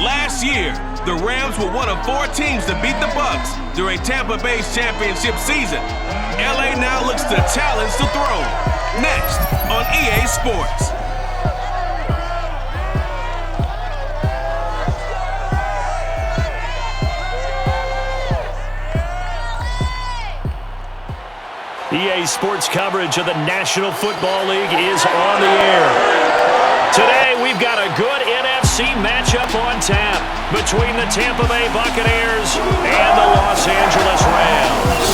Last year, the Rams were one of 4 teams to beat the Bucks during Tampa Bay's championship season. LA now looks to challenge the throne. Next on EA Sports. EA Sports coverage of the National Football League is on the air. Today, we've got a good NFC matchup on tap between the Tampa Bay Buccaneers and the Los Angeles Rams.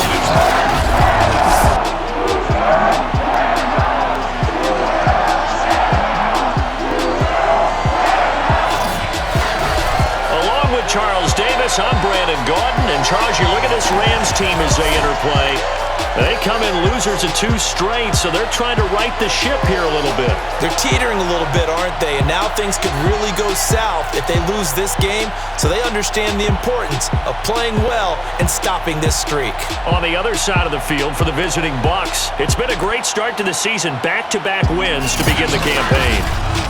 Along with Charles Davis, I'm Brandon Gaudin. And Charles, you look at this Rams team as they interplay. They come in losers of 2 straight, so they're trying to right the ship here a little bit. They're teetering a little bit, aren't they? And now things could really go south if they lose this game, so they understand the importance of playing well and stopping this streak. On the other side of the field for the visiting Bucks, it's been a great start to the season. Back-to-back wins to begin the campaign.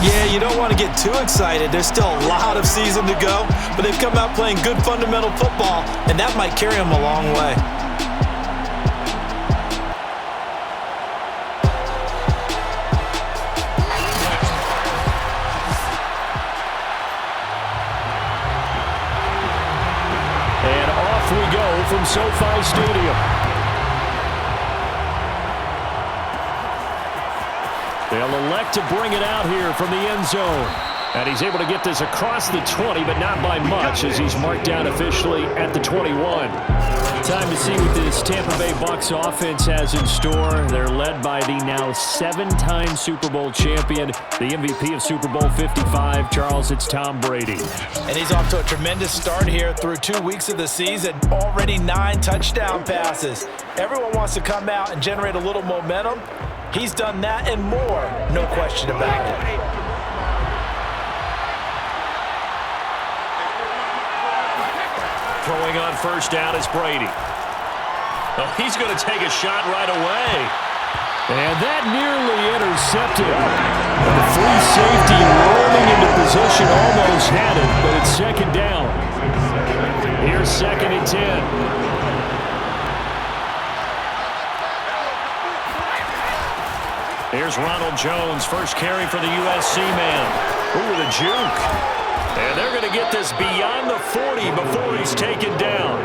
Yeah, you don't want to get too excited. There's still a lot of season to go, but they've come out playing good fundamental football, and that might carry them a long way. From SoFi Stadium. They'll elect to bring it out here from the end zone. And he's able to get this across the 20, but not by much, as he's marked down officially at the 21. Time to see what this Tampa Bay Bucks offense has in store. They're led by the now 7-time Super Bowl champion, the MVP of Super Bowl 55. Charles, it's Tom Brady. And he's off to a tremendous start here through 2 weeks of the season. Already 9 touchdown passes. Everyone wants to come out and generate a little momentum. He's done that and more, no question about it. Throwing on first down is Brady. Oh, he's going to take a shot right away. And that nearly intercepted. The free safety rolling into position, almost had it, but it's second down. Here's 2nd and 10. Here's Ronald Jones, first carry for the USC man. Ooh, the juke. And they're going to get this beyond the 40 before he's taken down.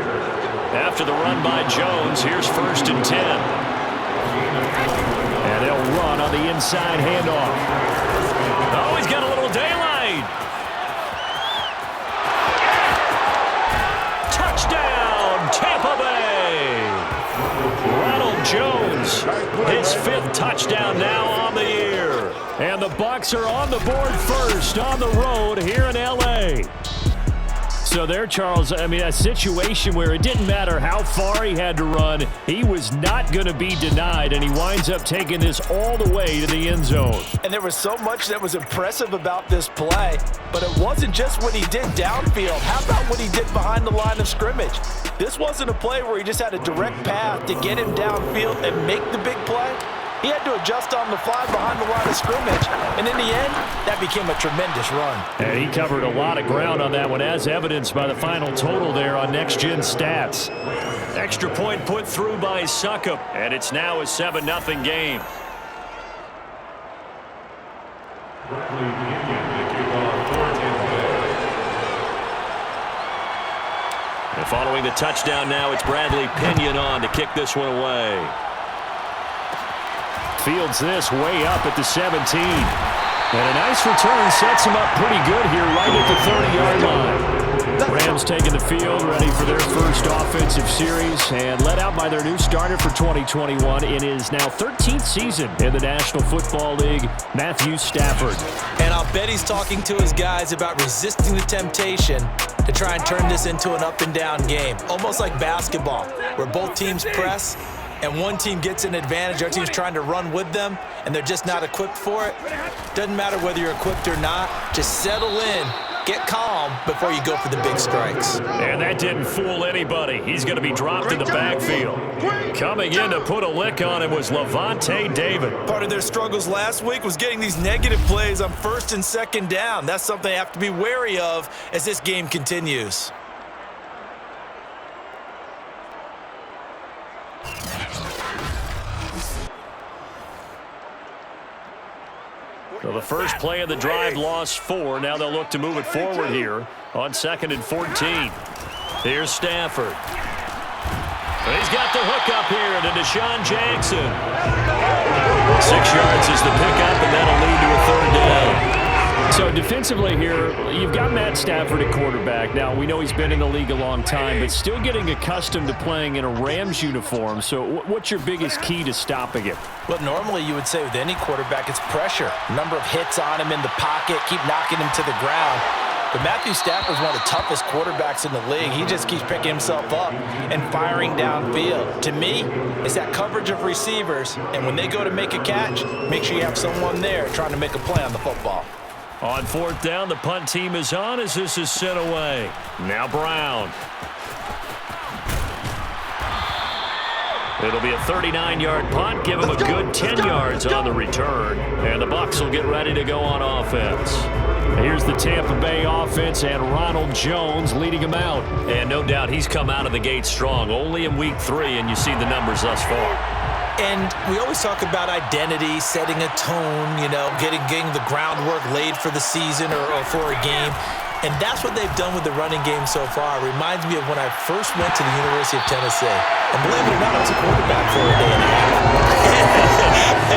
After the run by Jones, here's 1st and 10. And they'll run on the inside handoff. Oh, he's got a little daylight. Touchdown, Tampa Bay. Ronald Jones, his 5th touchdown now on the year. And the Bucks are on the board first on the road here in L.A. So there, Charles, I mean, a situation where it didn't matter how far he had to run, he was not going to be denied, and he winds up taking this all the way to the end zone. And there was so much that was impressive about this play, but it wasn't just what he did downfield. How about what he did behind the line of scrimmage? This wasn't a play where he just had a direct path to get him downfield and make the big play. He had to adjust on the fly behind the line of scrimmage. And in the end, that became a tremendous run. And he covered a lot of ground on that one, as evidenced by the final total there on Next Gen Stats. Extra point put through by Suckup, and it's now a 7-0 game. And following the touchdown now, it's Bradley Pinion on to kick this one away. Fields this way up at the 17. And a nice return sets him up pretty good here right at the 30-yard line. Rams taking the field, ready for their first offensive series, and led out by their new starter for 2021 in his now 13th season in the National Football League, Matthew Stafford. And I'll bet he's talking to his guys about resisting the temptation to try and turn this into an up-and-down game, almost like basketball, where both teams press, and one team gets an advantage, our team's trying to run with them, and they're just not equipped for it. Doesn't matter whether you're equipped or not, just settle in Get calm before you go for the big strikes. And that didn't fool anybody. He's going to be dropped in the backfield. Coming in to put a lick on him was Levante David. Part of their struggles last week was getting these negative plays on 1st and 2nd down. That's something they have to be wary of as this game continues. So the first play of the drive lost 4. Now they'll look to move it forward here on 2nd and 14. Here's Stafford. He's got the hook up here to Deshaun Jackson. 6 yards is the pickup, and that'll lead to a 3rd down. So defensively here, you've got Matt Stafford at quarterback. Now, we know he's been in the league a long time, but still getting accustomed to playing in a Rams uniform. So what's your biggest key to stopping him? Well, normally you would say with any quarterback, it's pressure. Number of hits on him in the pocket, keep knocking him to the ground. But Matthew Stafford is one of the toughest quarterbacks in the league. He just keeps picking himself up and firing downfield. To me, it's that coverage of receivers, and when they go to make a catch, make sure you have someone there trying to make a play on the football. On 4th down, the punt team is on as this is sent away. Now Brown. It'll be a 39-yard punt. Give him a good 10 yards on the return. And the Bucks will get ready to go on offense. Here's the Tampa Bay offense and Ronald Jones leading him out. And no doubt he's come out of the gate strong. Only in week 3, and you see the numbers thus far. And we always talk about identity, setting a tone, getting the groundwork laid for the season or for a game. And that's what they've done with the running game so far. It reminds me of when I first went to the University of Tennessee. And believe it or not, I was a quarterback for a day and a half.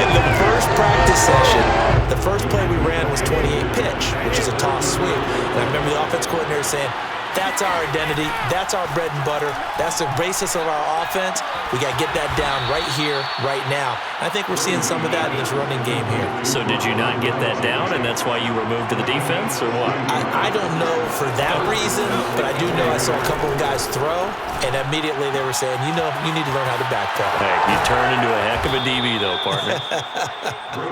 And the first practice session, the first play we ran was 28 pitch, which is a toss sweep. And I remember the offense coordinator saying, that's our identity. That's our bread and butter. That's the basis of our offense. We got to get that down right here, right now. I think we're seeing some of that in this running game here. So did you not get that down, and that's why you were moved to the defense, or what? I don't know for that reason, but I do know I saw a couple of guys throw, and immediately they were saying, you need to learn how to backpedal. Hey, you turn into a heck of a DB, though, partner.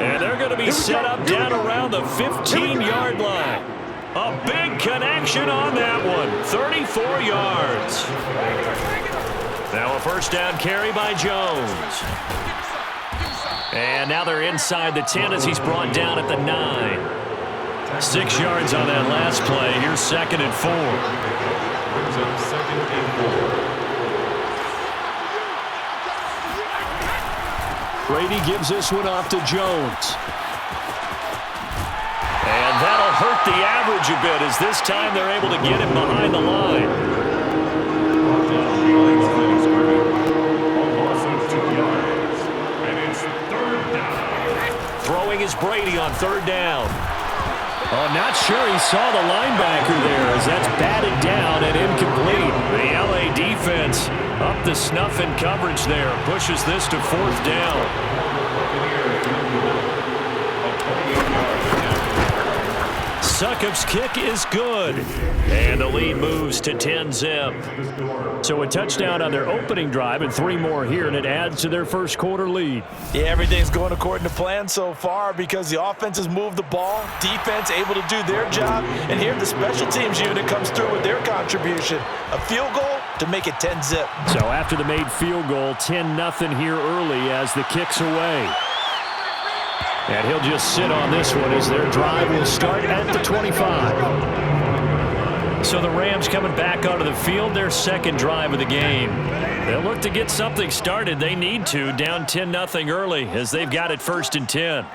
And they're going to be set up down around the 15-yard line. A big connection on that one. 34 yards. Now a first down carry by Jones. And now they're inside the 10 as he's brought down at the 9. 6 yards on that last play. Here's 2nd and 4. Brady gives this one off to Jones. And that'll hurt the average a bit as this time they're able to get him behind the line. Throwing is Brady on 3rd down. Oh, not sure he saw the linebacker there as that's batted down and incomplete. The LA defense up the snuff in coverage there. Pushes this to 4th down. Succop's kick is good. And the lead moves to 10-zip. So a touchdown on their opening drive and 3 more here, and it adds to their first quarter lead. Yeah, everything's going according to plan so far because the offense has moved the ball, defense able to do their job, and here the special teams unit comes through with their contribution. A field goal to make it 10-zip. So after the made field goal, 10-0 here early as the kick's away. And he'll just sit on this one as their drive will start at the 25. So the Rams coming back onto the field, their 2nd drive of the game. They'll look to get something started. They need to, down 10-0 early as they've got it 1st and 10.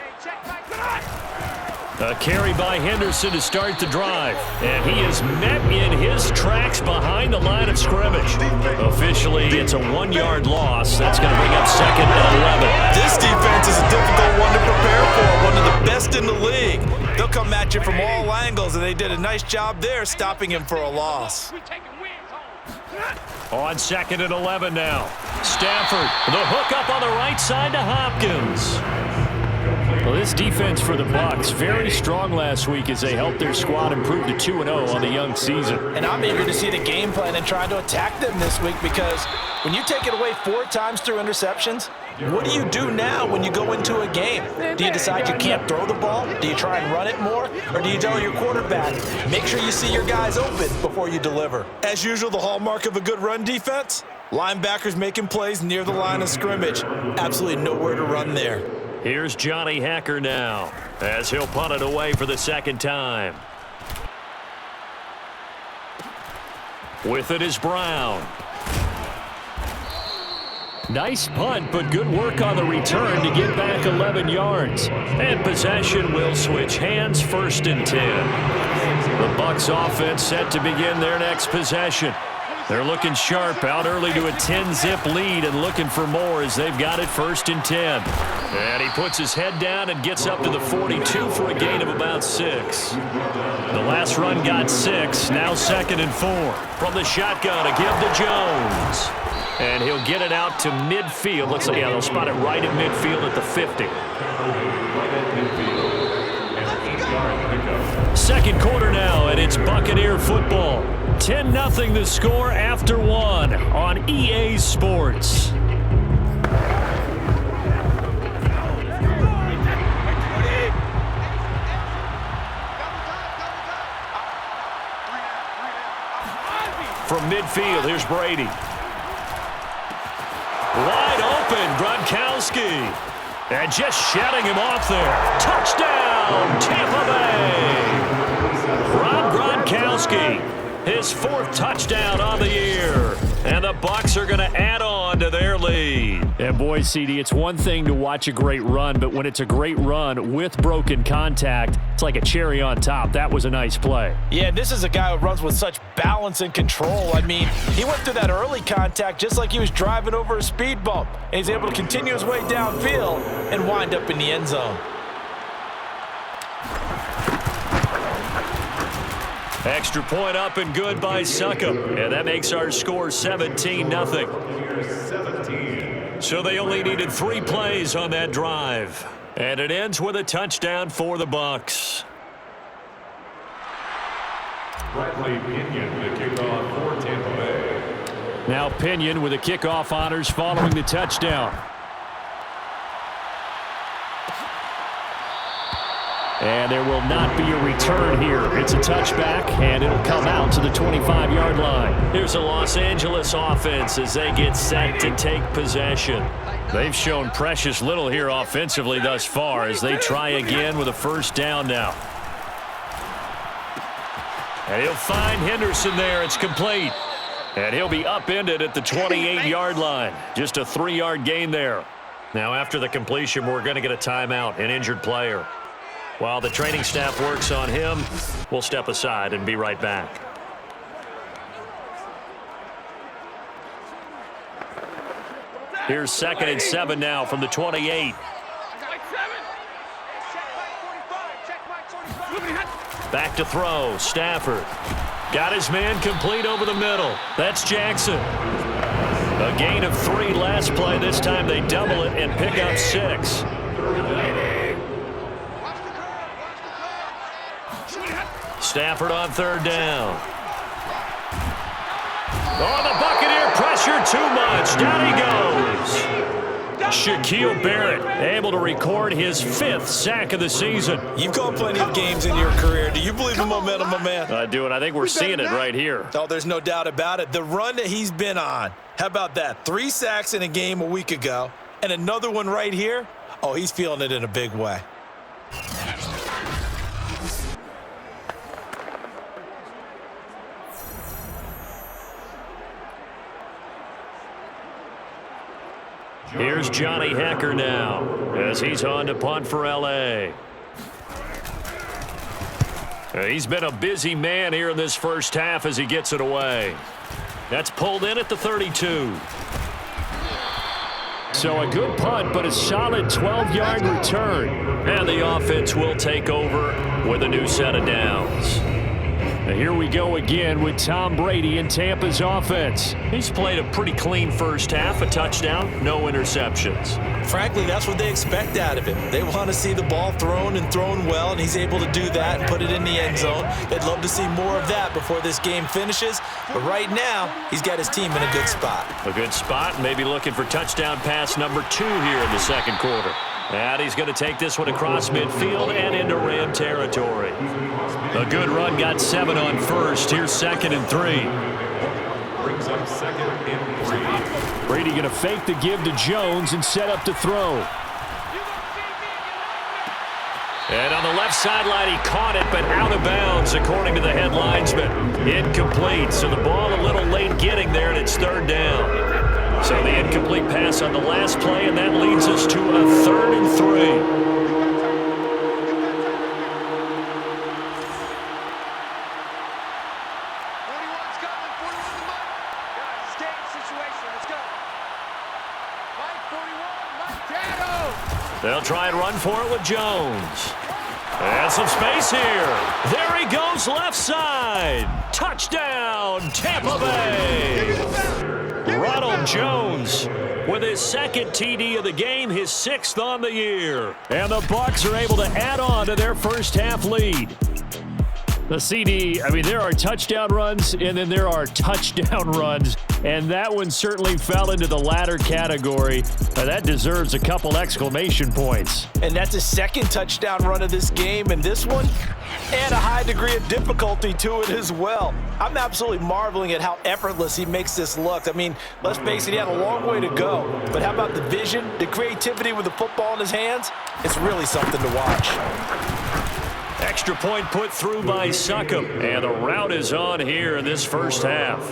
A carry by Henderson to start the drive. And he is met in his tracks behind the line of scrimmage. Officially, it's a 1-yard loss. That's going to bring up 2nd and 11. This defense is a difficult one to prepare for, one of the best in the league. They'll come at you from all angles, and they did a nice job there stopping him for a loss. On 2nd and 11 now. Stafford, the hook up on the right side to Hopkins. Well, this defense for the Bucks, very strong last week as they helped their squad improve to 2-0 on the young season. And I'm eager to see the game plan and trying to attack them this week, because when you take it away 4 times through interceptions, what do you do now when you go into a game? Do you decide you can't throw the ball? Do you try and run it more? Or do you tell your quarterback, make sure you see your guys open before you deliver? As usual, the hallmark of a good run defense, linebackers making plays near the line of scrimmage. Absolutely nowhere to run there. Here's Johnny Hacker now as he'll punt it away for the second time. With it is Brown. Nice punt, but good work on the return to get back 11 yards. And possession will switch hands, 1st and 10. The Bucks offense set to begin their next possession. They're looking sharp, out early to a 10-zip lead and looking for more as they've got it 1st and 10. And he puts his head down and gets up to the 42 for a gain of about 6. The last run got 6, now 2nd and 4. From the shotgun, a give to Jones. And he'll get it out to midfield. Looks like, yeah, they'll spot it right at midfield at the 50. Second quarter now, and it's Buccaneer football. 10-0 the score after 1 on EA Sports. From midfield, here's Brady. Wide open, Gronkowski. And just shutting him off there. Touchdown, Tampa Bay. Rob Gronkowski. His 4th touchdown on the year. And the Bucks are going to add on to their lead. And boy, CD, it's one thing to watch a great run, but when it's a great run with broken contact, it's like a cherry on top. That was a nice play. Yeah, this is a guy who runs with such balance and control. I mean, he went through that early contact just like he was driving over a speed bump. And he's able to continue his way downfield and wind up in the end zone. Extra point up and good by Succop. And that makes our score 17-0. So they only needed 3 plays on that drive. And it ends with a touchdown for the Bucks. Bradley Pinion, the kickoff for Tampa Bay. Now Pinion with the kickoff honors following the touchdown. And there will not be a return here. It's a touchback, and it'll come out to the 25-yard line. Here's a Los Angeles offense as they get set to take possession. They've shown precious little here offensively thus far as they try again with a 1st down now. And he'll find Henderson there. It's complete. And he'll be upended at the 28-yard line. Just a 3-yard gain there. Now after the completion, we're going to get a timeout, an injured player. While the training staff works on him, we'll step aside and be right back. Here's 2nd and 7 now from the 28. Back to throw, Stafford. Got his man complete over the middle. That's Jackson. A gain of 3 last play. This time they double it and pick up 6. Stafford on 3rd down. Oh, the Buccaneer pressure too much. Down he goes. Shaquille Barrett able to record his 5th sack of the season. You've called plenty of games in your career. Do you believe in momentum, my man? I do, and I think we're seeing it right here. Oh, there's no doubt about it. The run that he's been on. How about that? 3 sacks in a game a week ago, and another one right here. Oh, he's feeling it in a big way. Here's Johnny Hacker now as he's on to punt for L.A. He's been a busy man here in this 1st half as he gets it away. That's pulled in at the 32. So a good punt, but a solid 12-yard return. And the offense will take over with a new set of downs. Now here we go again with Tom Brady in Tampa's offense. He's played a pretty clean first half, a touchdown, no interceptions. Frankly, that's what they expect out of him. They want to see the ball thrown and thrown well, and he's able to do that and put it in the end zone. They'd love to see more of that before this game finishes, but right now, he's got his team in a good spot. A good spot, maybe looking for touchdown pass number 2 here in the second quarter. And he's going to take this one across midfield and into Ram territory. A good run, got 7 on first. Here's 2nd and 3. Brings up 2nd and 3. Brady going to fake the give to Jones and set up to throw. And on the left sideline, he caught it, but out of bounds, according to the head linesman. Incomplete, so the ball a little late getting there, and it's 3rd down. So the incomplete pass on the last play, and that leads us to a 3rd and 3. 41's coming, 41 the mark. Guys, escape situation, let's go. Mike 41, Mike Gatto. They'll try and run for it with Jones. And some space here. There he goes left side. Touchdown, Tampa Bay. Ronald Jones with his 2nd TD of the game, his 6th on the year. And the Bucks are able to add on to their first half lead. The CD, I mean, there are touchdown runs, and then there are touchdown runs, and that one certainly fell into the latter category. That deserves a couple exclamation points. And that's his 2nd touchdown run of this game, and this one, and a high degree of difficulty to it as well. I'm absolutely marveling at how effortless he makes this look. I mean, let's face it, he had a long way to go, but how about the vision, the creativity with the football in his hands? It's really something to watch. Extra point put through by Succop, and the route is on here in this first half.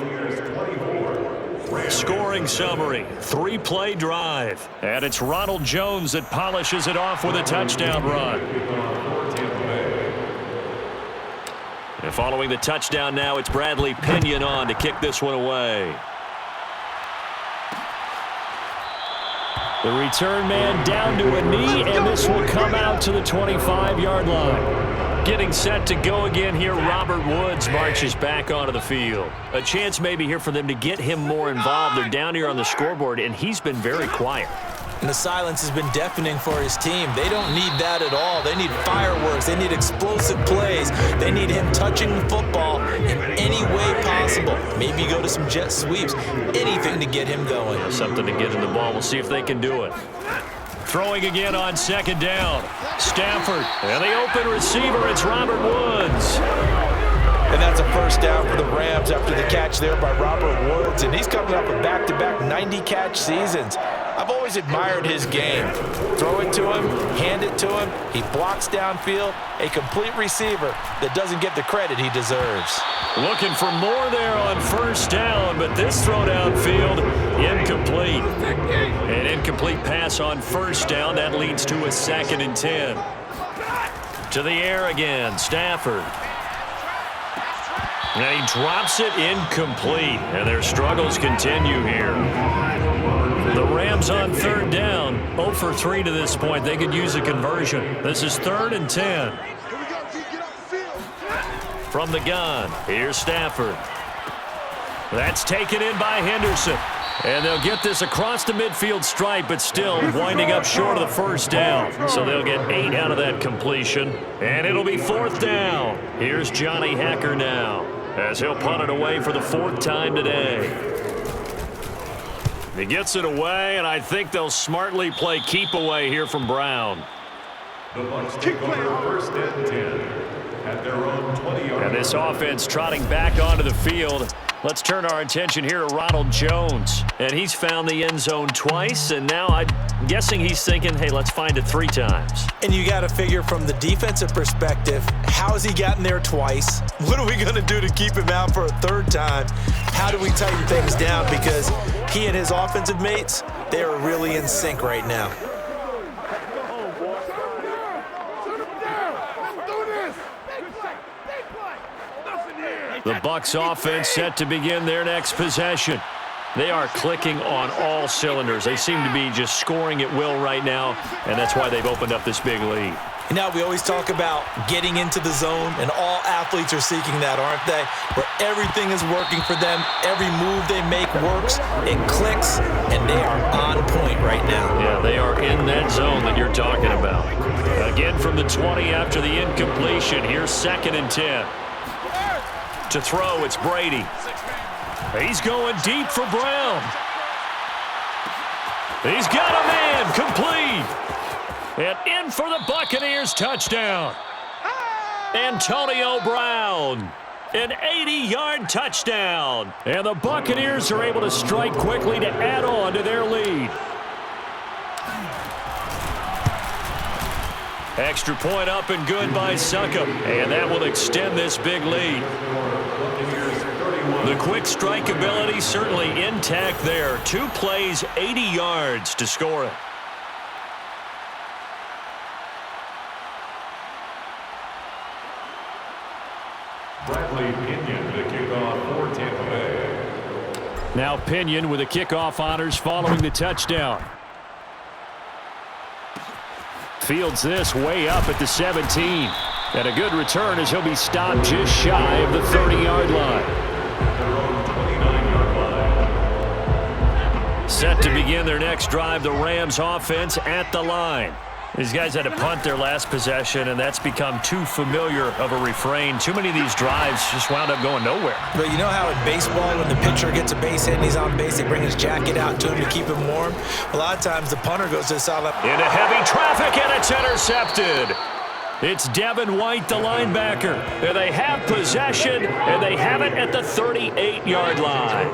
Scoring summary, 3-play drive, and it's Ronald Jones that polishes it off with a touchdown run. And following the touchdown now, it's Bradley Pinion on to kick this one away. The return man down to a knee, and this will come out to the 25-yard line. Getting set to go again here, Robert Woods marches back onto the field. A chance maybe here for them to get him more involved. They're down here on the scoreboard, and he's been very quiet. And the silence has been deafening for his team. They don't need that at all. They need fireworks. They need explosive plays. They need him touching the football in any way possible. Maybe go to some jet sweeps. Anything to get him going. Something to get him the ball. We'll see if they can do it. Throwing again on 2nd down. Stafford. And the open receiver, it's Robert Woods. And that's a first down for the Rams after the catch there by Robert Woods. And he's coming up with back-to-back 90-catch seasons. I've always admired his game. Throw it to him, hand it to him. He blocks downfield. A complete receiver that doesn't get the credit he deserves. Looking for more there on first down, but this throw downfield, incomplete. An incomplete pass on first down. That leads to a 2nd and 10. To the air again, Stafford. And he drops it incomplete, and their struggles continue here. The Rams on 3rd down, 0 for 3 to this point. They could use a conversion. This is 3rd and 10. From the gun, here's Stafford. That's taken in by Henderson. And they'll get this across the midfield stripe, but still winding up short of the first down. So they'll get 8 out of that completion. And it'll be 4th down. Here's Johnny Hacker now, as he'll punt it away for the 4th time today. He gets it away, and I think they'll smartly play keep away here from Brown. The Bucks take over 1st and 10 at their own 20-yard. And this offense trotting back onto the field. Let's turn our attention here to Ronald Jones. And he's found the end zone twice, and now I'm guessing he's thinking, hey, let's find it 3 times. And you got to figure from the defensive perspective, how has he gotten there twice? What are we going to do to keep him out for a 3rd time? How do we tighten things down? Because he and his offensive mates, they are really in sync right now. The Bucks offense set to begin their next possession. They are clicking on all cylinders. They seem to be just scoring at will right now, and that's why they've opened up this big lead. Now, we always talk about getting into the zone, and all athletes are seeking that, aren't they? Where everything is working for them, every move they make works, it clicks, and they are on point right now. Yeah, they are in that zone that you're talking about. Again from the 20 after the incompletion. Here's 2nd and 10. To throw, it's Brady. He's going deep for Brown. He's got a man, complete. And in for the Buccaneers, touchdown. Antonio Brown, an 80-yard touchdown. And the Buccaneers are able to strike quickly to add on to their lead. Extra point up and good by Succop. And that will extend this big lead. The quick strike ability certainly intact there. 2 plays, 80 yards to score it. Bradley Pinion, the kickoff for Tampa Bay. Now Pinion with the kickoff honors following the touchdown. Fields this way up at the 17. And a good return as he'll be stopped just shy of the 30-yard line. Set to begin their next drive, the Rams offense at the line. These guys had to punt their last possession, and that's become too familiar of a refrain. Too many of these drives just wound up going nowhere. But you know how in baseball, when the pitcher gets a base hit and he's on base, they bring his jacket out to him to keep him warm? A lot of times the punter goes to the sideline. Into heavy traffic, and it's intercepted. It's Devin White, the linebacker. And they have possession, and they have it at the 38-yard line.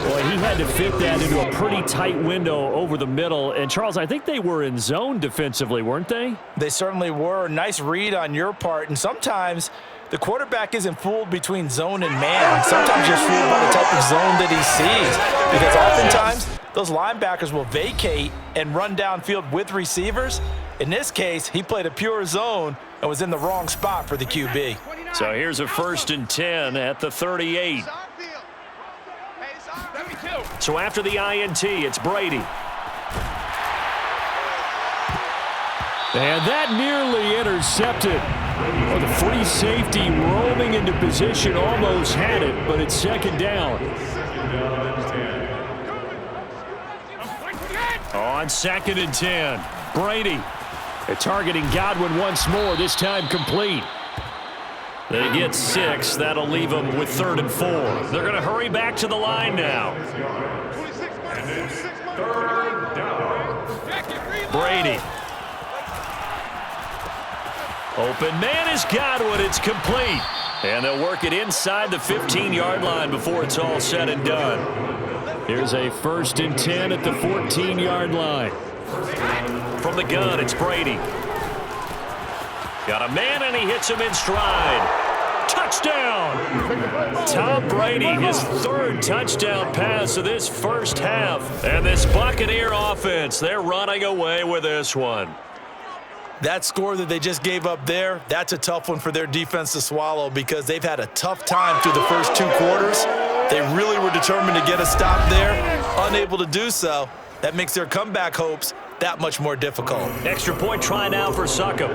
Boy, he had to fit that into a pretty tight window over the middle. And, Charles, I think they were in zone defensively, weren't they? They certainly were. Nice read on your part. And sometimes the quarterback isn't fooled between zone and man. Sometimes you're fooled by the type of zone that he sees. Because oftentimes those linebackers will vacate and run downfield with receivers. In this case, he played a pure zone and was in the wrong spot for the QB. So here's a 1st and 10 at the 38. So after the INT, it's Brady. And that nearly intercepted. Oh, the free safety roaming into position almost had it, but it's 2nd down. On 2nd and 10, Brady. They're targeting Godwin once more, this time complete. They get 6. That'll leave them with 3rd and 4. They're going to hurry back to the line now. Brady. Open man is Godwin. It's complete. And they'll work it inside the 15-yard line before it's all said and done. Here's a 1st and 10 at the 14-yard line. From the gun, it's Brady. Got a man, and he hits him in stride. Touchdown! Tom Brady, his 3rd touchdown pass of this first half. And this Buccaneer offense, they're running away with this one. That score that they just gave up there, that's a tough one for their defense to swallow because they've had a tough time through the first 2 quarters. They really were determined to get a stop there, unable to do so. That makes their comeback hopes that much more difficult. Extra point try now for Succop.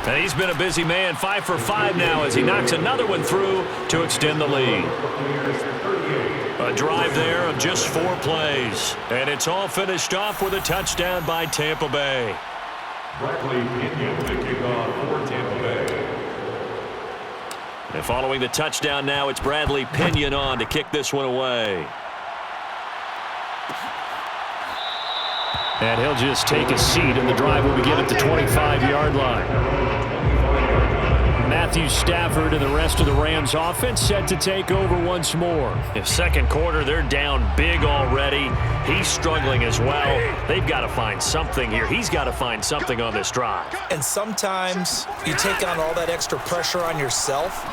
And he's been a busy man, 5 for 5 now as he knocks another one through to extend the lead. A drive there of just 4 plays. And it's all finished off with a touchdown by Tampa Bay. Bradley Pinion, the kickoff for Tampa Bay. And following the touchdown now, it's Bradley Pinion on to kick this one away. And he'll just take a seat, and the drive will begin at the 25-yard line. Matthew Stafford and the rest of the Rams offense set to take over once more. In 2nd quarter, they're down big already. He's struggling as well. They've got to find something here. He's got to find something on this drive. And sometimes you take on all that extra pressure on yourself,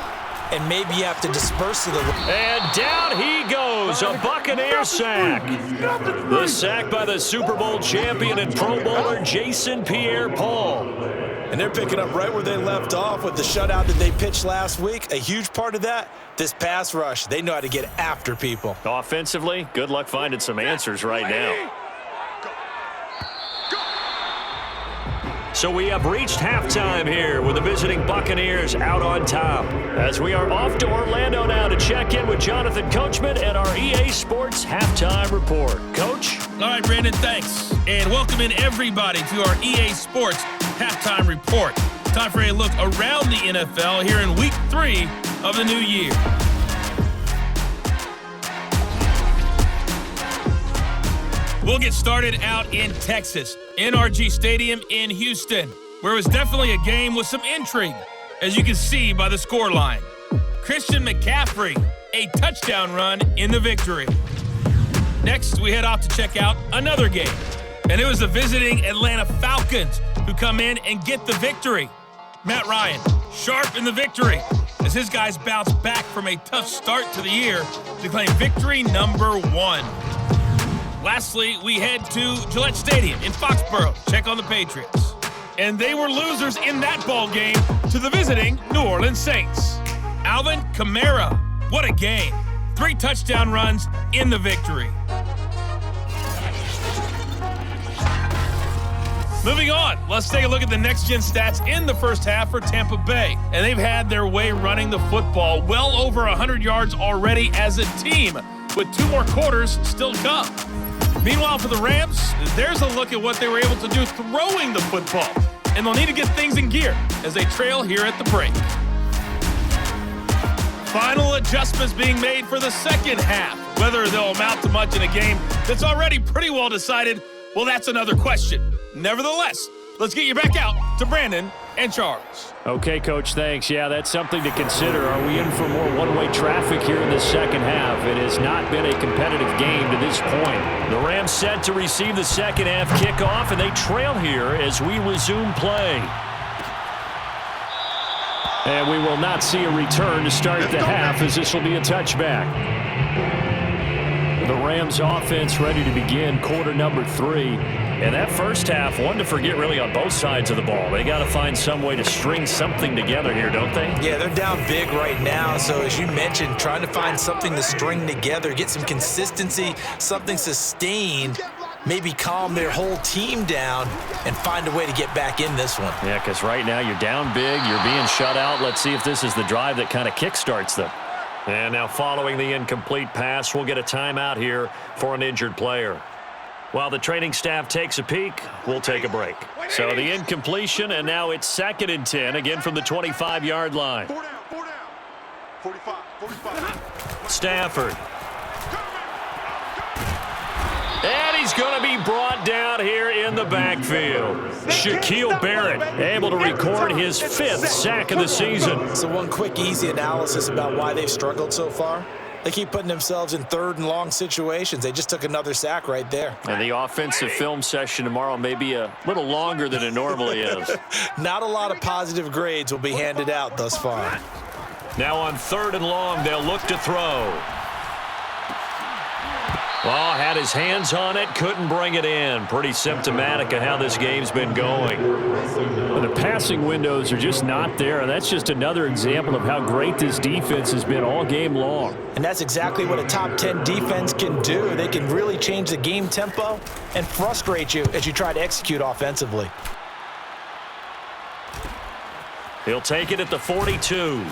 and maybe you have to disperse it a little. And down he goes, a Buccaneer sack. The sack by the Super Bowl champion and Pro Bowler Jason Pierre-Paul. And they're picking up right where they left off with the shutout that they pitched last week. A huge part of that, this pass rush. They know how to get after people. Offensively, good luck finding some answers right now. So we have reached halftime here with the visiting Buccaneers out on top. As we are off to Orlando now to check in with Jonathan Coachman and our EA Sports Halftime Report. Coach? All right, Brandon, thanks. And welcome in everybody to our EA Sports Halftime Report. Time for a look around the NFL here in Week 3 of the new year. We'll get started out in Texas, NRG Stadium in Houston, where it was definitely a game with some intrigue, as you can see by the scoreline. Christian McCaffrey, a touchdown run in the victory. Next, we head off to check out another game, and it was the visiting Atlanta Falcons who come in and get the victory. Matt Ryan, sharp in the victory, as his guys bounce back from a tough start to the year to claim victory number 1. Lastly, we head to Gillette Stadium in Foxborough, check on the Patriots. And they were losers in that ball game to the visiting New Orleans Saints. Alvin Kamara, what a game. 3 touchdown runs in the victory. Moving on, let's take a look at the next-gen stats in the first half for Tampa Bay. And they've had their way running the football, well over 100 yards already as a team, with 2 more quarters still to come. Meanwhile, for the Rams, there's a look at what they were able to do throwing the football. And they'll need to get things in gear as they trail here at the break. Final adjustments being made for the second half. Whether they'll amount to much in a game that's already pretty well decided, well, that's another question. Nevertheless, let's get you back out to Brandon and Charles. Okay, Coach, thanks. Yeah, that's something to consider. Are we in for more one-way traffic here in the second half? It has not been a competitive game to this point. The Rams set to receive the second half kickoff, and they trail here as we resume play. And we will not see a return to start the half, as this will be a touchback. The Rams offense ready to begin quarter number 3. And that first half, one to forget really on both sides of the ball. They got to find some way to string something together here, don't they? Yeah, they're down big right now. So as you mentioned, trying to find something to string together, get some consistency, something sustained, maybe calm their whole team down and find a way to get back in this one. Yeah, because right now you're down big, you're being shut out. Let's see if this is the drive that kind of kickstarts them. And now following the incomplete pass, we'll get a timeout here for an injured player. While the training staff takes a peek, we'll take a break. So the incompletion, and now it's 2nd and 10, again from the 25-yard line. 4 down, 4 down. 45. Stafford. And he's going to be brought down here in the backfield. Shaquille Barrett able to record his 5th sack of the season. So one quick, easy analysis about why they've struggled so far. They keep putting themselves in 3rd and long situations. They just took another sack right there. And the offensive film session tomorrow may be a little longer than it normally is. Not a lot of positive grades will be handed out thus far. Now on 3rd and long, they'll look to throw. Well, had his hands on it, couldn't bring it in. Pretty symptomatic of how this game's been going. The passing windows are just not there, and that's just another example of how great this defense has been all game long. And that's exactly what a top 10 defense can do. They can really change the game tempo and frustrate you as you try to execute offensively. He'll take it at the 42.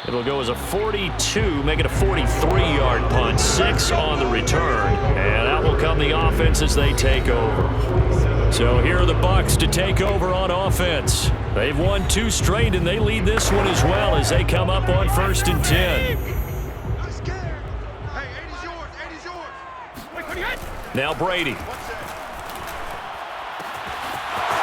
It'll go as a 42, make it a 43-yard punt. 6 on the return. And out will come the offense as they take over. So here are the Bucks to take over on offense. They've won 2 straight, and they lead this one as well as they come up on 1st and 10. Now Brady.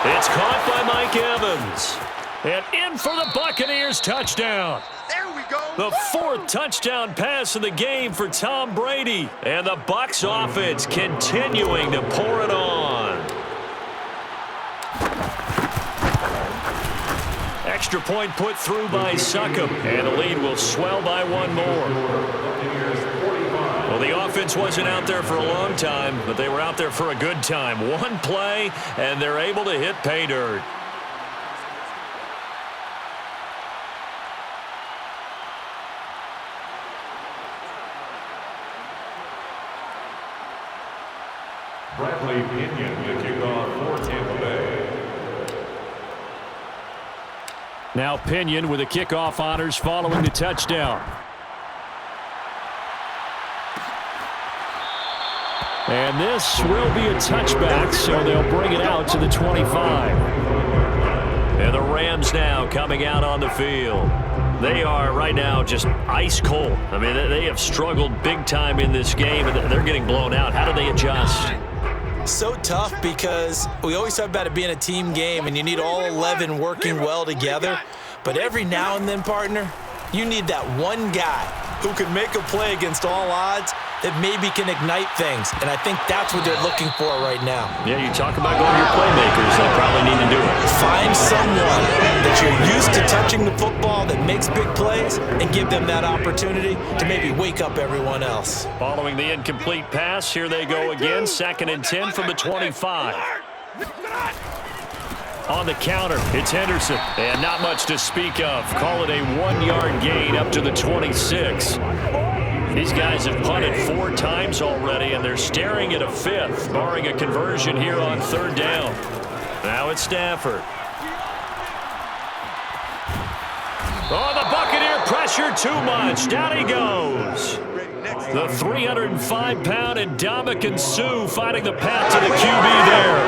It's caught by Mike Evans. And in for the Buccaneers touchdown. There we go. The 4th touchdown pass of the game for Tom Brady. And the Bucks offense continuing to pour it on. Extra point put through by Succop. And the lead will swell by 1 more. Well, the offense wasn't out there for a long time, but they were out there for a good time. 1 play, and they're able to hit pay dirt. Bradley Pinion, the kickoff for Tampa Bay. Now Pinion with the kickoff honors following the touchdown. And this will be a touchback, so they'll bring it out to the 25. And the Rams now coming out on the field. They are right now just ice cold. I mean, they have struggled big time in this game, and they're getting blown out. How do they adjust? So tough because we always talk about it being a team game, and you need all 11 working well together. But every now and then, partner, you need that one guy who can make a play against all odds that maybe can ignite things. And I think that's what they're looking for right now. Yeah, you talk about going to your playmakers. They probably need to do it. Find someone that you're used to touching the football that makes big plays and give them that opportunity to maybe wake up everyone else. Following the incomplete pass, here they go again. 2nd and 10 from the 25. On the counter, it's Henderson. And not much to speak of. Call it a 1-yard gain up to the 26. These guys have punted 4 times already, and they're staring at a 5th, barring a conversion here on 3rd down. Now it's Stafford. Oh, the Buccaneer pressure too much. Down he goes. The 305-pound Ndamukong Suh finding the path to the QB there.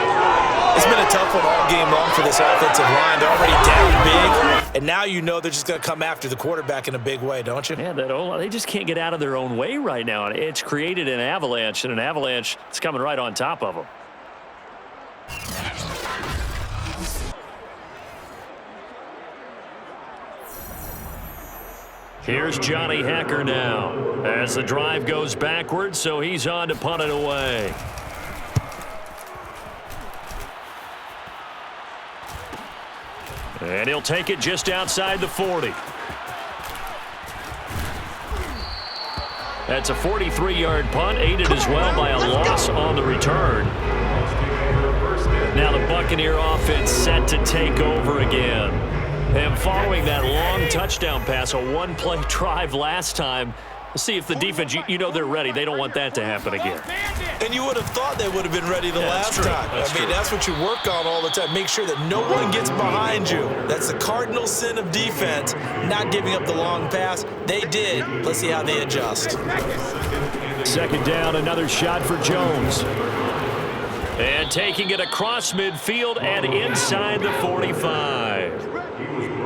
It's been a tough one all game long for this offensive line. They're already down big, and now you know they're just going to come after the quarterback in a big way, don't you? Yeah, they just can't get out of their own way right now. It's created an avalanche, and an avalanche is coming right on top of them. Here's Johnny Hacker now as the drive goes backwards, so he's on to punt it away. And he'll take it just outside the 40. That's a 43-yard punt, aided as well by a loss on the return. Now the Buccaneer offense set to take over again. And following that long touchdown pass, a one-play drive last time, let's see if the defense, you know they're ready. They don't want that to happen again. And you would have thought they would have been ready the last time. That's what you work on all the time. Make sure that no one gets behind you. That's the cardinal sin of defense, not giving up the long pass. They did. Let's see how they adjust. 2nd down, another shot for Jones. And taking it across midfield and inside the 45.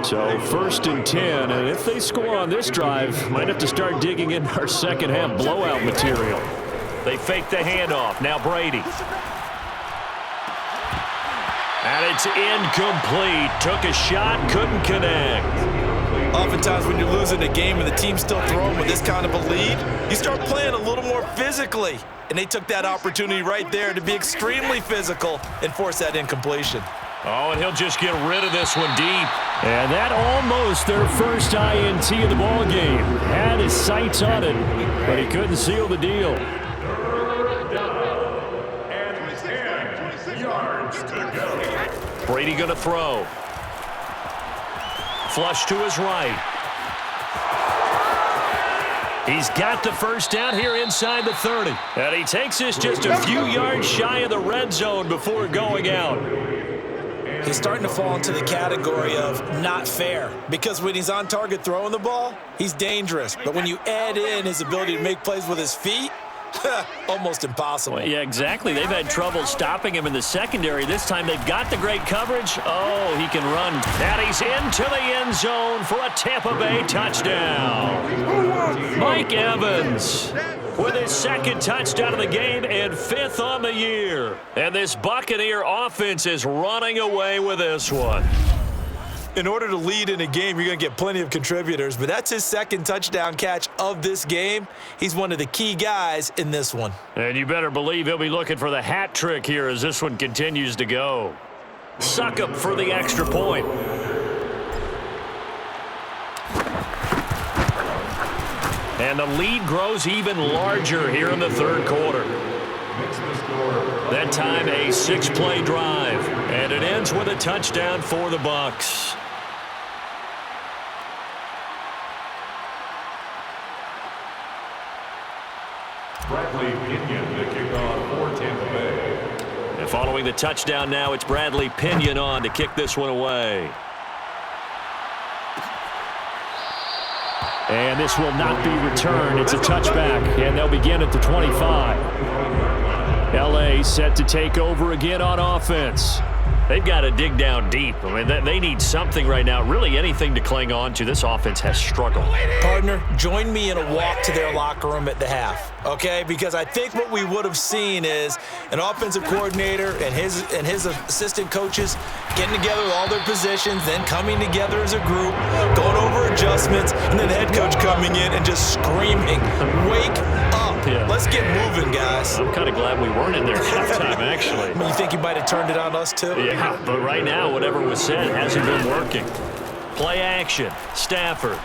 So 1st and 10, and if they score on this drive, might have to start digging in our second half blowout material. They fake the handoff. Now Brady. And it's incomplete. Took a shot, couldn't connect. Oftentimes when you're losing a game and the team's still throwing with this kind of a lead, you start playing a little more physically. And they took that opportunity right there to be extremely physical and force that incompletion. Oh, and he'll just get rid of this one deep. And that almost their first INT of the ball game. Had his sights on it, but he couldn't seal the deal. 3rd down and 10 yards to go. Brady going to throw. Flush to his right. He's got the first down here inside the 30. And he takes this just a few yards shy of the red zone before going out. He's starting to fall into the category of not fair, because when he's on target throwing the ball, he's dangerous. But when you add in his ability to make plays with his feet, almost impossible. Well, yeah, exactly. They've had trouble stopping him in the secondary. This time they've got the great coverage. Oh, he can run. And he's into the end zone for a Tampa Bay touchdown. Mike Evans with his 2nd touchdown of the game and 5th on the year. And this Buccaneer offense is running away with this one. In order to lead in a game, you're going to get plenty of contributors, but that's his 2nd touchdown catch of this game. He's one of the key guys in this one. And you better believe he'll be looking for the hat trick here as this one continues to go. Suck up for the extra point. And the lead grows even larger here in the 3rd quarter. That time a 6-play drive, and it ends with a touchdown for the Bucks. Bradley Pinion, the kickoff for Tampa Bay. And following the touchdown now, it's Bradley Pinion on to kick this one away. And this will not be returned. It's a touchback, and they'll begin at the 25. LA set to take over again on offense. They've got to dig down deep. I mean, they need something right now, really anything to cling on to. This offense has struggled. Partner, join me in a walk to their locker room at the half, okay? Because I think what we would have seen is an offensive coordinator and his assistant coaches getting together with all their positions, then coming together as a group, going over adjustments, and then the head coach coming in and just screaming, "Wake up. Yeah. Let's get moving, guys." I'm kind of glad we weren't in there at halftime, actually. I mean, you think you might have turned it on us, too? Yeah, but right now, whatever was said hasn't been working. Play action. Stafford.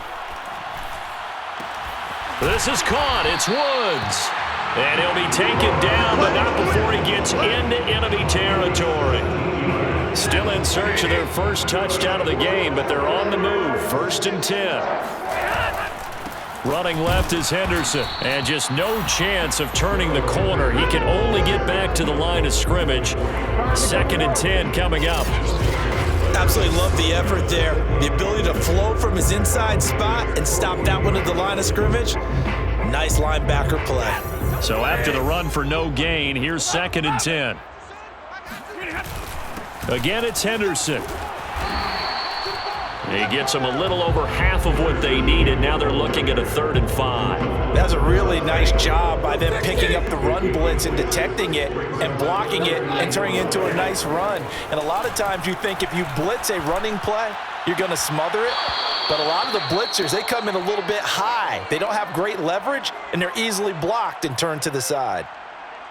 This is caught. It's Woods. And he'll be taken down, but not before he gets into enemy territory. Still in search of their first touchdown of the game, but they're on the move. 1st and 10. Running left is Henderson, and just no chance of turning the corner. He can only get back to the line of scrimmage. 2nd and 10 coming up. Absolutely love the effort there. The ability to flow from his inside spot and stop that one at the line of scrimmage. Nice linebacker play. So after the run for no gain, here's 2nd and 10. Again, it's Henderson. He gets them a little over half of what they needed. Now they're looking at a 3rd and 5. That's a really nice job by them picking up the run blitz and detecting it and blocking it and turning it into a nice run. And a lot of times you think if you blitz a running play, you're going to smother it. But a lot of the blitzers, they come in a little bit high. They don't have great leverage, and they're easily blocked and turned to the side.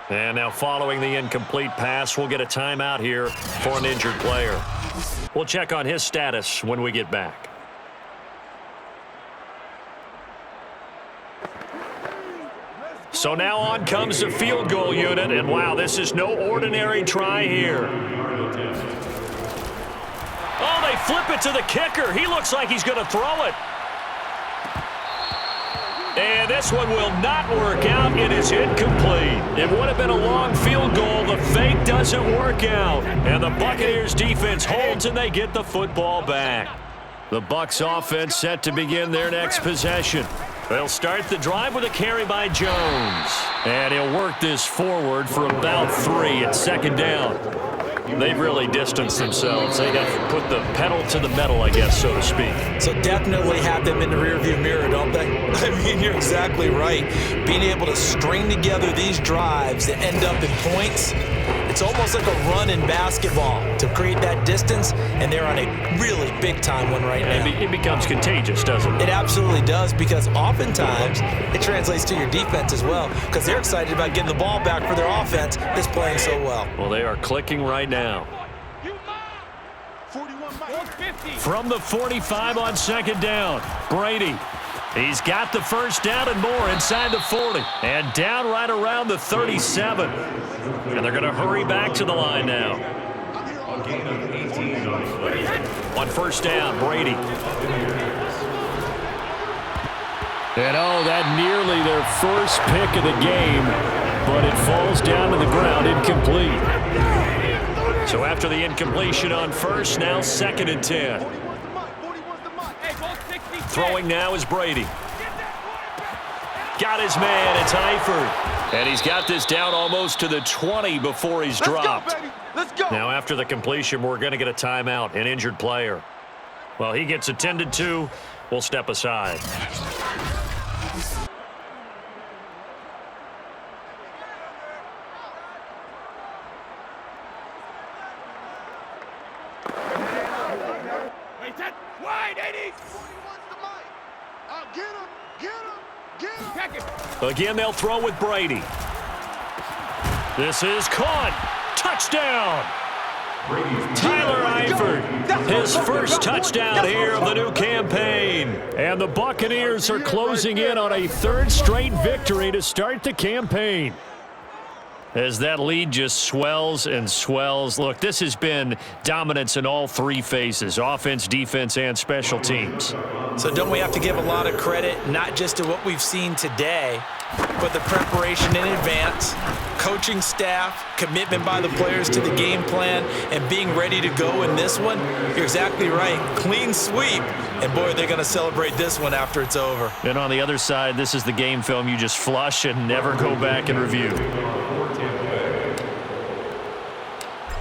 And now following the incomplete pass, we'll get a timeout here for an injured player. We'll check on his status when we get back. So now on comes the field goal unit, and wow, this is no ordinary try here. Oh, they flip it to the kicker. He looks like he's going to throw it. And this one will not work out. It is incomplete. It would have been a long field goal. The fake doesn't work out. And the Buccaneers defense holds, and they get the football back. The Bucks offense set to begin their next possession. They'll start the drive with a carry by Jones. And he'll work this forward for about 3 at 2nd down. They've really distanced themselves. They have put the pedal to the metal, I guess, so to speak. So definitely have them in the rearview mirror, don't they? I mean, you're exactly right. Being able to string together these drives that end up in points, it's almost like a run in basketball to create that distance, and they're on a really big-time one right now. It becomes contagious, doesn't it? It absolutely does, because oftentimes it translates to your defense as well, because they're excited about getting the ball back for their offense that's playing so well. Well, they are clicking right now. From the 45 on 2nd down, Brady. He's got the first down and more inside the 40. And down right around the 37. And they're going to hurry back to the line now. On 1st down, Brady. And oh, that nearly their first pick of the game. But it falls down to the ground, incomplete. So after the incompletion on 1st, now 2nd and 10. Throwing now is Brady. Got his man, it's Eifert. And he's got this down almost to the 20 before he's dropped. Let's go. Now after the completion, we're going to get a timeout, an injured player. Well, he gets attended to. We'll step aside. Again, they'll throw with Brady. This is caught. Touchdown. Tyler Eifert, his first touchdown here of the new campaign. And the Buccaneers are closing in on a 3rd straight victory to start the campaign. as that lead just swells and swells. Look, this has been dominance in all three phases, offense, defense, and special teams. So don't we have to give a lot of credit, not just to what we've seen today, but the preparation in advance, coaching staff, commitment by the players to the game plan, and being ready to go in this one? You're exactly right. Clean sweep. And, boy, they're going to celebrate this one after it's over. And on the other side, this is the game film you just flush and never go back and review.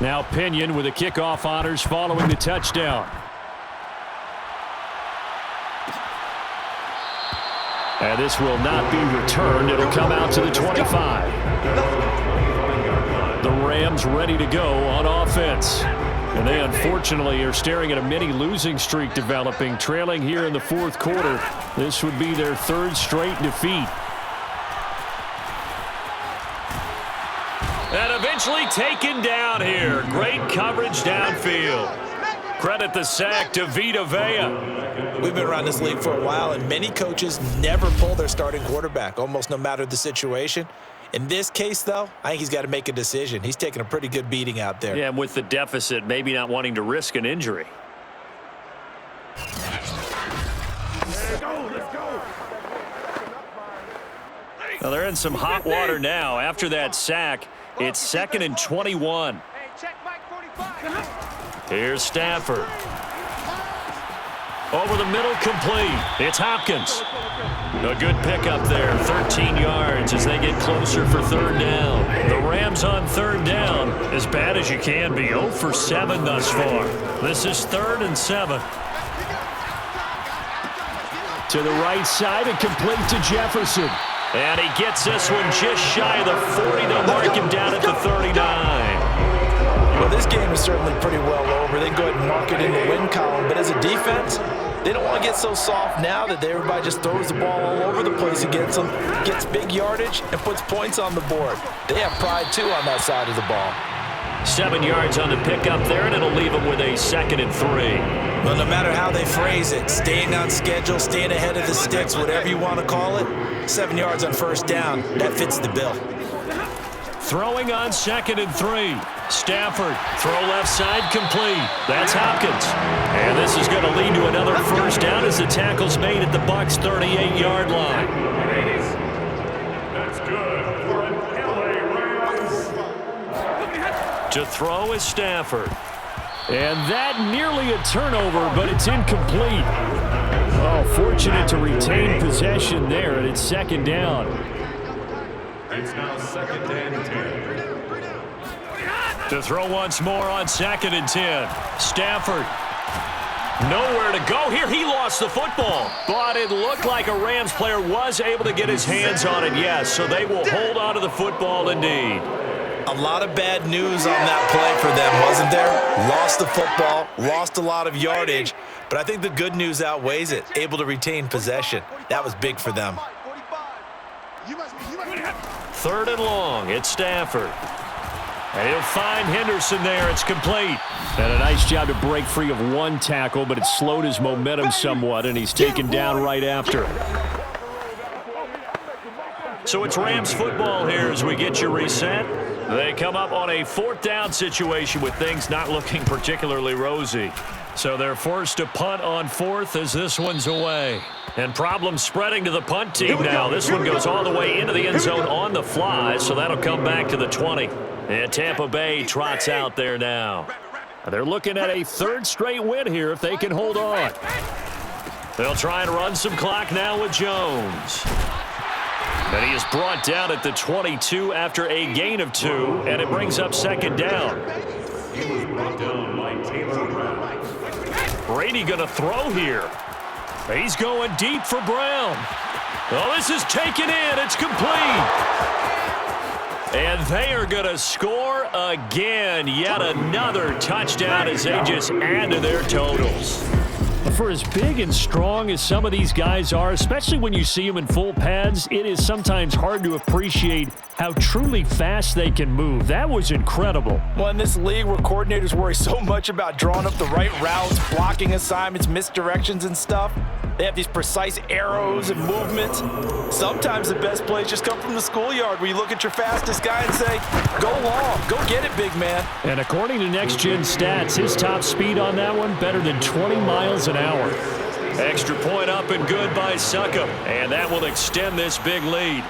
Now Pinion with the kickoff honors following the touchdown. And this will not be returned. It'll come out to the 25. The Rams ready to go on offense. And they unfortunately are staring at a mini losing streak developing, trailing here in the fourth quarter. This would be their third straight defeat. And eventually taken down here. Great coverage downfield. Credit the sack to Vita Vea. We've been around this league for a while, and many coaches never pull their starting quarterback, almost no matter the situation. In this case, though, I think he's got to make a decision. He's taking a pretty good beating out there. Yeah, and with the deficit, maybe not wanting to risk an injury. Well, they're in some hot water now. After that sack, it's 2nd and 21. Hey, check Mike 45. Here's Stafford. Over the middle, complete. It's Hopkins. A good pickup there, 13 yards as they get closer for third down. The Rams on third down, as bad as you can be, 0 for 7 thus far. This is 3rd and 7. To the right side and complete to Jefferson. And he gets this one just shy of the 40. They'll mark him down at the 39. Well, this game is certainly pretty well over. They can go ahead and mark it in the win column. But as a defense, they don't want to get so soft now that everybody just throws the ball all over the place against them, gets big yardage, and puts points on the board. They have pride, too, on that side of the ball. 7 yards on the pickup there, and it'll leave them with a 2nd and 3. Well, no matter how they phrase it, staying on schedule, staying ahead of the sticks, whatever you want to call it, 7 yards on first down, that fits the bill. Throwing on 2nd and 3. Stafford, throw left side, complete. That's Hopkins. And this is going to lead to another first down as the tackle's made at the Bucks' 38-yard line. That's good for an LA Rams. To throw is Stafford. And that nearly a turnover, but it's incomplete. Oh, fortunate to retain possession there, and it's 2nd down. It's now 2nd and 10. To throw once more on 2nd and 10. Stafford. Nowhere to go here. He lost the football. But it looked like a Rams player was able to get his hands on it, yes. So they will hold on to the football indeed. A lot of bad news on that play for them, wasn't there? Lost the football, lost a lot of yardage. But I think the good news outweighs it. Able to retain possession. That was big for them. 3rd and long. It's Stafford. And he'll find Henderson there. It's complete. And a nice job to break free of one tackle, but it slowed his momentum somewhat, and he's taken down right after it. So it's Rams football here as we get you reset. They come up on a 4th down situation with things not looking particularly rosy. So they're forced to punt on 4th as this one's away. And problems spreading to the punt team now. This one goes all the way into the end zone on the fly, so that'll come back to the 20. And Tampa Bay trots out there now. They're looking at a 3rd straight win here if they can hold on. They'll try and run some clock now with Jones. And he is brought down at the 22 after a gain of 2, and it brings up 2nd down. He was brought down by Taylor Brown. Brady going to throw here. He's going deep for Brown. Oh, this is taken in. It's complete. And they are going to score again. Yet another touchdown as they just add to their totals. For as big and strong as some of these guys are, especially when you see them in full pads, it is sometimes hard to appreciate how truly fast they can move. That was incredible. Well, in this league where coordinators worry so much about drawing up the right routes, blocking assignments, misdirections and stuff, they have these precise arrows and movements. Sometimes the best plays just come from the schoolyard where you look at your fastest guy and say, go long, go get it, big man. And according to Next Gen Stats, his top speed on that one, better than 20 miles an hour. Extra point up and good by Succop, and that will extend this big lead.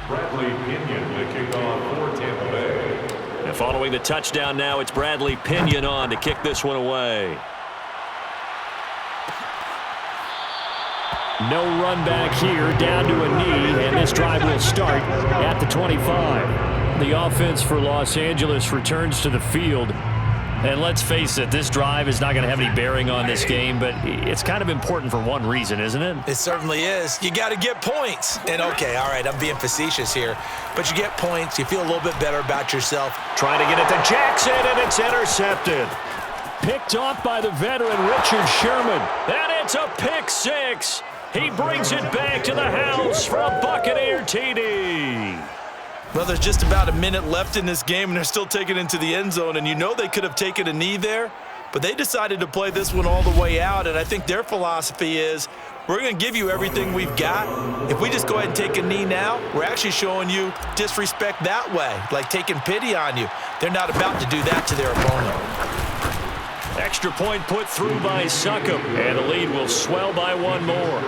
Bradley Pinion, the kickoff for Tampa Bay. And following the touchdown now, it's Bradley Pinion on to kick this one away. No run back here, down to a knee, and this drive will start at the 25. The offense for Los Angeles returns to the field. And let's face it, this drive is not going to have any bearing on this game, but it's kind of important for one reason, isn't it? It certainly is. You got to get points. And okay, all right, I'm being facetious here, but you get points, you feel a little bit better about yourself. Trying to get it to Jackson, and it's intercepted. Picked off by the veteran Richard Sherman. And it's a pick six. He brings it back to the house for a Buccaneer TD. Well, there's just about a minute left in this game, and they're still taking it into the end zone, and you know they could have taken a knee there, but they decided to play this one all the way out, and I think their philosophy is, we're going to give you everything we've got. If we just go ahead and take a knee now, we're actually showing you disrespect that way, like taking pity on you. They're not about to do that to their opponent. Extra point put through by Succop, and the lead will swell by one more.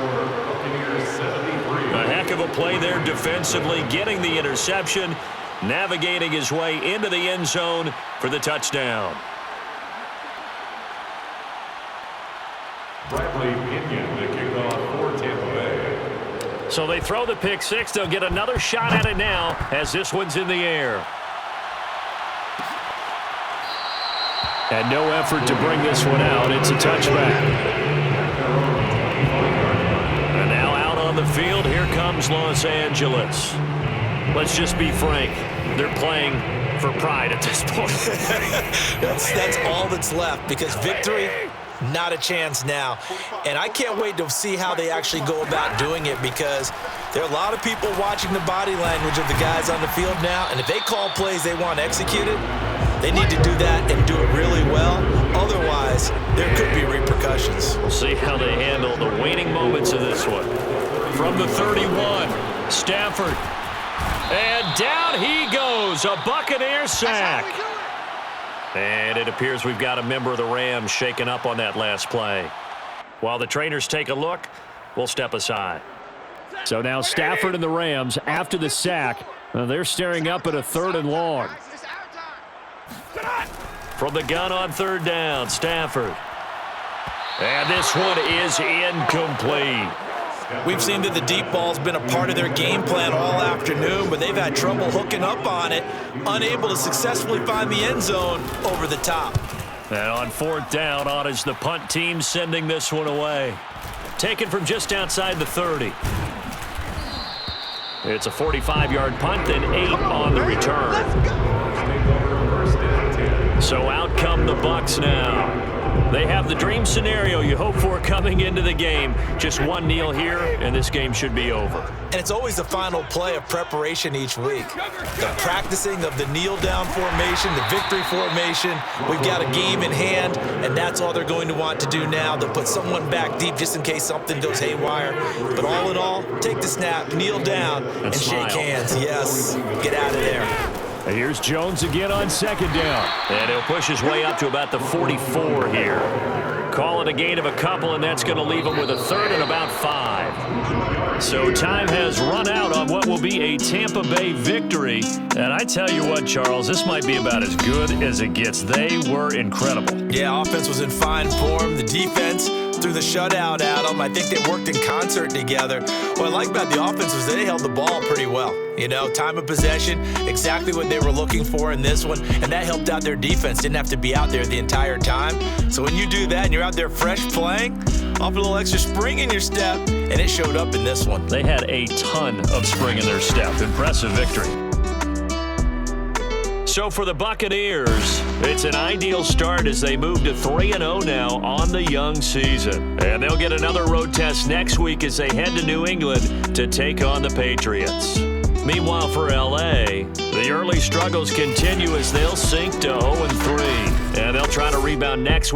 A heck of a play there defensively, getting the interception, navigating his way into the end zone for the touchdown. Bradley Pinion, the kickoff for Tampa Bay. So they throw the pick six. They'll get another shot at it now as this one's in the air. And no effort to bring this one out. It's a touchback. And now out on the field, here comes Los Angeles. Let's just be frank. They're playing for pride at this point. That's all that's left, because victory, not a chance now. And I can't wait to see how they actually go about doing it, because there are a lot of people watching the body language of the guys on the field now, and if they call plays they want executed, they need to do that and do it really well. Otherwise, there could be repercussions. We'll see how they handle the waning moments of this one. From the 31, Stafford. And down he goes, a Buccaneer sack. And it appears we've got a member of the Rams shaken up on that last play. While the trainers take a look, we'll step aside. So now Stafford and the Rams, after the sack, they're staring up at a 3rd and long. From the gun on 3rd down, Stafford. And this one is incomplete. We've seen that the deep ball's been a part of their game plan all afternoon, but they've had trouble hooking up on it, unable to successfully find the end zone over the top. And on 4th down, on is the punt team sending this one away. Taken from just outside the 30. It's a 45-yard punt, then 8 on the return. So out come the Bucks now. They have the dream scenario you hope for coming into the game. Just one kneel here, and this game should be over. And it's always the final play of preparation each week. The practicing of the kneel-down formation, the victory formation. We've got a game in hand, and that's all they're going to want to do now. They'll put someone back deep just in case something goes haywire. But all in all, take the snap, kneel down, and shake hands. Yes, get out of there. And here's Jones again on 2nd down. And he'll push his way up to about the 44 here. Call it a gain of a couple, and that's going to leave him with a 3rd and about 5. So time has run out on what will be a Tampa Bay victory. And I tell you what, Charles, this might be about as good as it gets. They were incredible. Yeah, offense was in fine form. The defense threw the shutout at them. I think they worked in concert together. What I like about the offense was they held the ball pretty well. You know, time of possession, exactly what they were looking for in this one, and that helped out their defense. Didn't have to be out there the entire time. So when you do that and you're out there fresh playing, off a little extra spring in your step, and it showed up in this one. They had a ton of spring in their step. Impressive victory. So for the Buccaneers, it's an ideal start as they move to 3-0 now on the young season. And they'll get another road test next week as they head to New England to take on the Patriots. Meanwhile for L.A., the early struggles continue as they'll sink to 0-3. And they'll try to rebound next week.